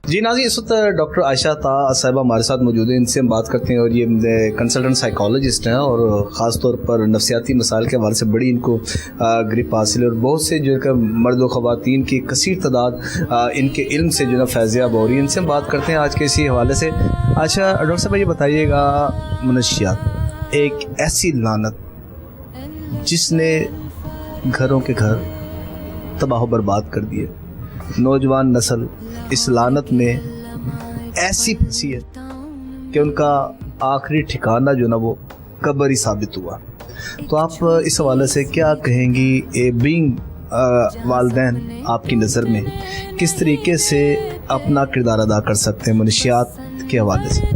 جی ناظرین، اس وقت ڈاکٹر عائشہ طاہر صاحبہ ہمارے ساتھ موجود ہیں، ان سے ہم بات کرتے ہیں، اور یہ کنسلٹنٹ سائیکالوجسٹ ہیں اور خاص طور پر نفسیاتی مسائل کے حوالے سے بڑی ان کو گرپ حاصل ہے، اور بہت سے جو ہے مرد و خواتین کی کثیر تعداد ان کے علم سے جو ہے فیضیاب ہو رہی ہے۔ ان سے ہم بات کرتے ہیں آج کے اسی حوالے سے۔ اچھا ڈاکٹر صاحب، یہ بتائیے گا، منشیات ایک ایسی لعنت جس نے گھروں کے گھر تباہ و برباد کر دیے، نوجوان نسل اس لعنت میں ایسی پھنسی ہے کہ ان کا آخری ٹھکانہ جو نا وہ قبر ہی ثابت ہوا۔ تو آپ اس حوالے سے کیا کہیں گی؟ بینگ والدین آپ کی نظر میں کس طریقے سے اپنا کردار ادا کر سکتے ہیں منشیات کے حوالے سے؟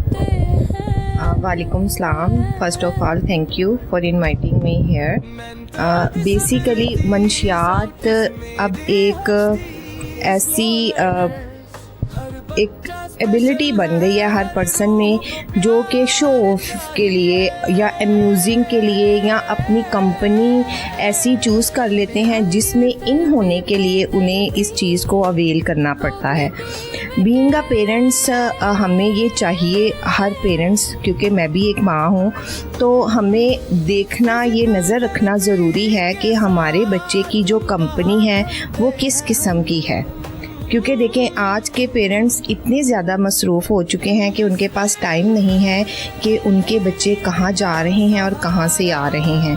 وعلیکم السلام. First of all thank you for inviting me here. Basically منشیات اب ایک ایسی ایک ایبلٹی بن گئی ہے ہر پرسن میں، جو کہ شو آف کے لیے یا امیوزنگ کے لیے یا اپنی کمپنی ایسی چوز کر لیتے ہیں جس میں ان ہونے کے لیے انہیں اس چیز کو اویل کرنا پڑتا ہے. بینگ اے پیرنٹس ہمیں یہ چاہیے، ہر پیرنٹس، کیونکہ میں بھی ایک ماں ہوں، تو ہمیں دیکھنا، یہ نظر رکھنا ضروری ہے کہ ہمارے بچے کی جو کمپنی ہے وہ کس قسم کی ہے. کیونکہ دیکھیں آج کے پیرنٹس اتنے زیادہ مصروف ہو چکے ہیں کہ ان کے پاس ٹائم نہیں ہے کہ ان کے بچے کہاں جا رہے ہیں اور کہاں سے آ رہے ہیں،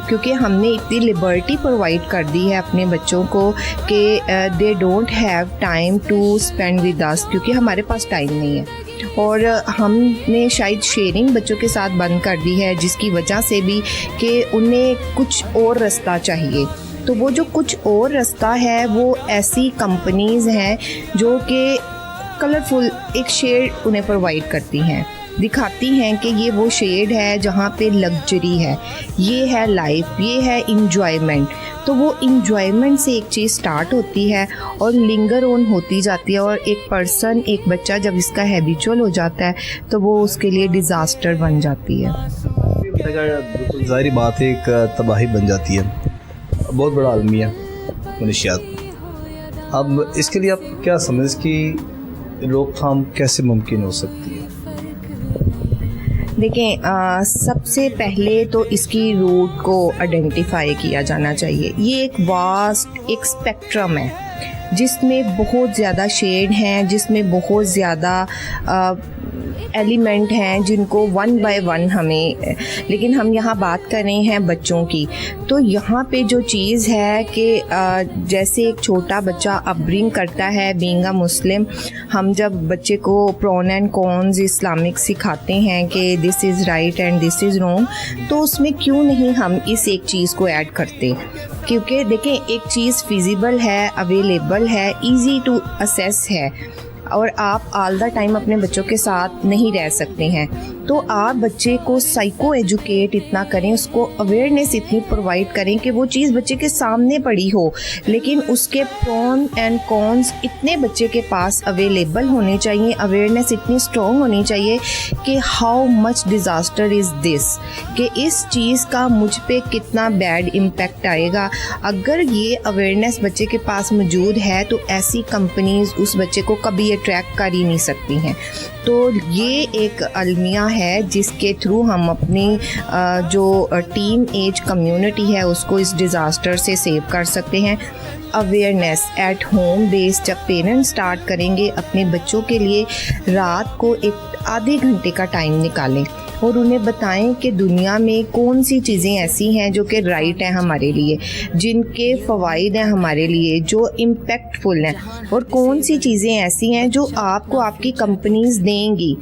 کیونکہ ہم نے اتنی لبرٹی پرووائڈ کر دی ہے اپنے بچوں کو کہ دے don't have time to spend with us, کیونکہ ہمارے پاس ٹائم نہیں ہے. اور ہم نے شاید شیئرنگ بچوں کے ساتھ بند کر دی ہے، جس کی وجہ سے بھی کہ انہیں کچھ اور رستہ چاہیے. تو وہ جو کچھ اور رستہ ہے وہ ایسی کمپنیز ہیں جو کہ کلرفل ایک شیڈ انہیں پرووائڈ کرتی ہیں، دکھاتی ہیں کہ یہ وہ شیڈ ہے جہاں پہ لگژری ہے، یہ ہے لائف، یہ ہے انجوائمنٹ. تو وہ انجوائمنٹ سے ایک چیز سٹارٹ ہوتی ہے اور لنگر آن ہوتی جاتی ہے، اور ایک پرسن، ایک بچہ جب اس کا ہیبیچول ہو جاتا ہے تو وہ اس کے لیے ڈیزاسٹر بن جاتی ہے. بالکل ظاہری بات ہے، ایک تباہی بن جاتی ہے. بہت بڑا عالمیہ منشیات. اب اس کے لیے آپ کیا سمجھ کہ روک تھام کیسے ممکن ہو سکتی ہے؟ دیکھیں سب سے پہلے تو اس کی روٹ کو آئیڈینٹیفائی کیا جانا چاہیے. یہ ایک واسٹ ایک اسپیکٹرم ہے جس میں بہت زیادہ شیڈ ہیں، جس میں بہت زیادہ ایلیمنٹ ہیں جن کو ون بائی ون ہمیں، لیکن ہم یہاں بات کر رہے ہیں بچوں کی. تو یہاں پہ جو چیز ہے کہ جیسے ایک چھوٹا بچہ اپبرنگ کرتا ہے بینگ اے مسلم، ہم جب بچے کو پرون اینڈ کونز اسلامک سکھاتے ہیں کہ this is right and this is wrong, تو اس میں کیوں نہیں ہم اس ایک چیز کو ایڈ کرتے؟ کیونکہ دیکھیں ایک چیز فیزیبل ہے، اویلیبل ہے، ایزی ٹو اسیس ہے، اور آپ آل دا ٹائم اپنے بچوں کے ساتھ نہیں رہ سکتے ہیں. تو آپ بچے کو سائیکو ایجوکیٹ اتنا کریں، اس کو اویئرنیس اتنی پرووائڈ کریں کہ وہ چیز بچے کے سامنے پڑی ہو، لیکن اس کے پرون اینڈ کونز اتنے بچے کے پاس اویلیبل ہونے چاہیے، اویئرنیس اتنی اسٹرانگ ہونی چاہیے کہ ہاؤ مچ ڈیزاسٹر از دس، کہ اس چیز کا مجھ پہ کتنا بیڈ امپیکٹ آئے گا. اگر یہ اویئرنیس بچے کے پاس موجود ہے تو ایسی کمپنیز اس بچے کو کبھی اٹریکٹ کر ہی نہیں سکتی ہیں. تو یہ ایک المیہ ہے جس کے تھرو ہم اپنی جو ٹین ایج کمیونٹی ہے اس کو اس ڈیزاسٹر سے سیو کر سکتے ہیں. اویئرنیس ایٹ ہوم بیس جب پیرنٹ سٹارٹ کریں گے، اپنے بچوں کے لیے رات کو ایک آدھے گھنٹے کا ٹائم نکالیں اور انہیں بتائیں کہ دنیا میں کون سی چیزیں ایسی ہیں جو کہ رائٹ ہیں ہمارے لیے، جن کے فوائد ہیں ہمارے لیے، جو امپیکٹ فل ہیں، اور کون سی چیزیں ایسی ہیں جو آپ کو آپ کی کمپنیز دیں گی،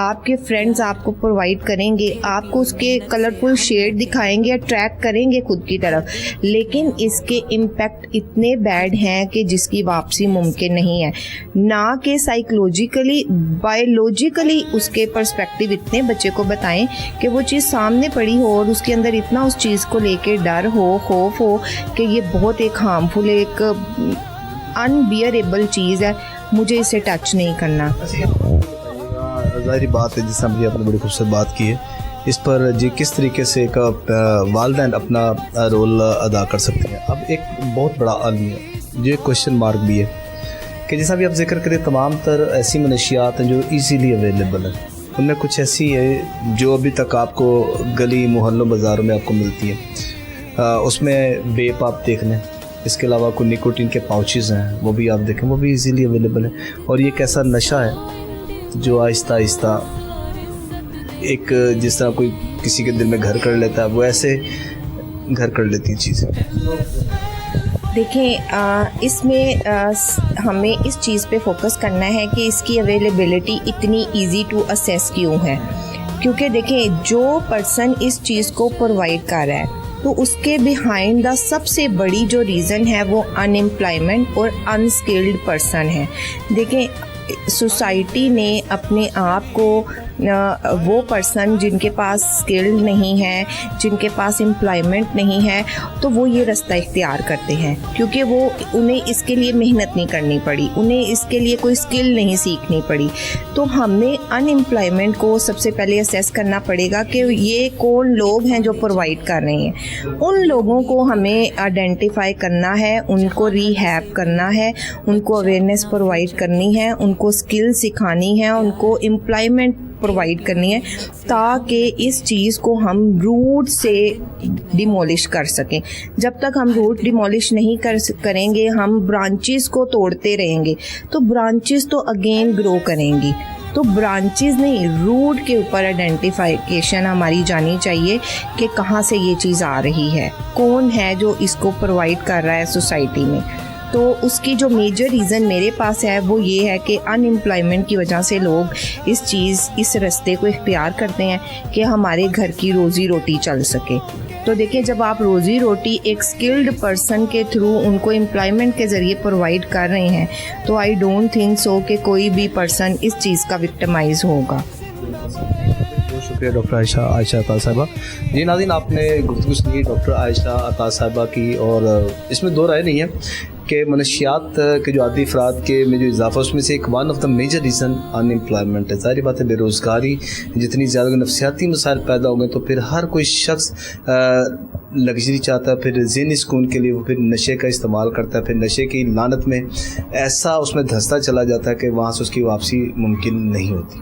آپ کے فرینڈز آپ کو پرووائڈ کریں گے، آپ کو اس کے کلرفل شیڈ دکھائیں گے، اٹریکٹ کریں گے خود کی طرف، لیکن اس کے امپیکٹ اتنے بیڈ ہیں کہ جس کی واپسی ممکن نہیں ہے. نہ کہ سائیکولوجیکلی، بایولوجیکلی اس کے پرسپیکٹیو اتنے بچے کو بتائیں کہ وہ چیز سامنے پڑی ہو اور اس کے اندر اتنا اس چیز کو لے کے ڈر ہو، خوف ہو کہ یہ بہت ایک ہارمفل، ایک انبیئریبل چیز ہے، مجھے اسے ٹچ نہیں کرنا. ظاہری بات ہے، جس سے آپ نے بڑی خوبصورت بات کی ہے، اس پر جی کس طریقے سے ایک والدین اپنا رول ادا کر سکتے ہیں. اب ایک بہت بڑا عالم ہے، یہ کوشچن مارک بھی ہے کہ جیسا بھی آپ ذکر کریں تمام تر ایسی منشیات ہیں جو ایزیلی اویلیبل ہیں، ان میں کچھ ایسی ہے جو ابھی تک آپ کو گلی محلوں بازاروں میں آپ کو ملتی ہے، اس میں ویپ آپ دیکھ لیں، اس کے علاوہ کوئی نکوٹین کے پاؤچز ہیں وہ بھی آپ دیکھیں، وہ بھی ایزیلی اویلیبل ہیں، اور یہ ایک ایسا نشہ ہے جو آہستہ آہستہ ایک جس طرح کوئی کسی کے دل میں گھر کر لیتا ہے وہ ایسے گھر کر لیتی ہیں چیزیں۔ دیکھیں اس میں ہمیں اس چیز پہ فوکس کرنا ہے کہ اس کی اویلیبلٹی اتنی ایزی ٹو اسیس کیوں ہے، کیونکہ دیکھیں جو پرسن اس چیز کو پرووائڈ کر رہا ہے تو اس کے بیہائنڈ دا سب سے بڑی جو ریزن ہے وہ ان امپلائمنٹ اور انسکلڈ پرسن ہے۔ دیکھیں سوسائٹی نے اپنے آپ کو وہ پرسن جن کے پاس اسکلڈ نہیں ہے، جن کے پاس امپلائمنٹ نہیں ہے، تو وہ یہ رستہ اختیار کرتے ہیں کیونکہ وہ انہیں اس کے لیے محنت نہیں کرنی پڑی، انہیں اس کے لیے کوئی اسکل نہیں سیکھنی پڑی۔ تو ہمیں ان امپلائمنٹ کو سب سے پہلے اسیس کرنا پڑے گا کہ یہ کون لوگ ہیں جو پرووائڈ کر رہے ہیں، ان لوگوں کو ہمیں آئیڈینٹیفائی کرنا ہے، ان کو ریہیب کرنا ہے، ان کو اویئرنیس پرووائڈ کرنی ہے، ان کو اسکل سکھانی ہے، ان کو امپلائمنٹ پرووائڈ کرنی ہے، تاکہ اس چیز کو ہم روٹ سے ڈیمولش کر سکیں۔ جب تک ہم روٹ ڈیمولش نہیں کریں گے، ہم برانچز کو توڑتے رہیں گے تو برانچز تو اگین گرو کریں گی۔ تو برانچز نہیں، روٹ کے اوپر آئیڈینٹیفیکیشن ہماری جانی چاہیے کہ کہاں سے یہ چیز آ رہی ہے، کون ہے جو اس کو پرووائڈ کر رہا ہے سوسائٹی میں۔ تو اس کی جو میجر ریزن میرے پاس ہے وہ یہ ہے کہ ان امپلائمنٹ کی وجہ سے لوگ اس رستے کو اختیار کرتے ہیں کہ ہمارے گھر کی روزی روٹی چل سکے۔ تو دیکھیں جب آپ روزی روٹی ایک اسکلڈ پرسن کے تھرو ان کو امپلائمنٹ کے ذریعے پرووائڈ کر رہے ہیں تو آئی ڈونٹ تھنک سو کہ کوئی بھی پرسن اس چیز کا وکٹمائز ہوگا۔ بہت شکریہ ڈاکٹر عائشہ عطا صاحبہ۔ جی ناظرین، آپ نے گفتگو سنی ڈاکٹر عائشہ عطا صاحبہ کی، اور اس میں دو رائے نہیں ہے کہ منشیات کے جو عادی افراد کے میں جو اضافہ اس میں سے ایک one of the major reason in employment ہے۔ ظاہری بات ہے بے روزگاری جتنی زیادہ نفسیاتی مسائل پیدا ہو گئے تو پھر ہر کوئی شخص لگژری چاہتا ہے، پھر ذہنی سکون کے لیے وہ پھر نشے کا استعمال کرتا ہے، پھر نشے کی لعنت میں ایسا اس میں دھنستا چلا جاتا ہے کہ وہاں سے اس کی واپسی ممکن نہیں ہوتی۔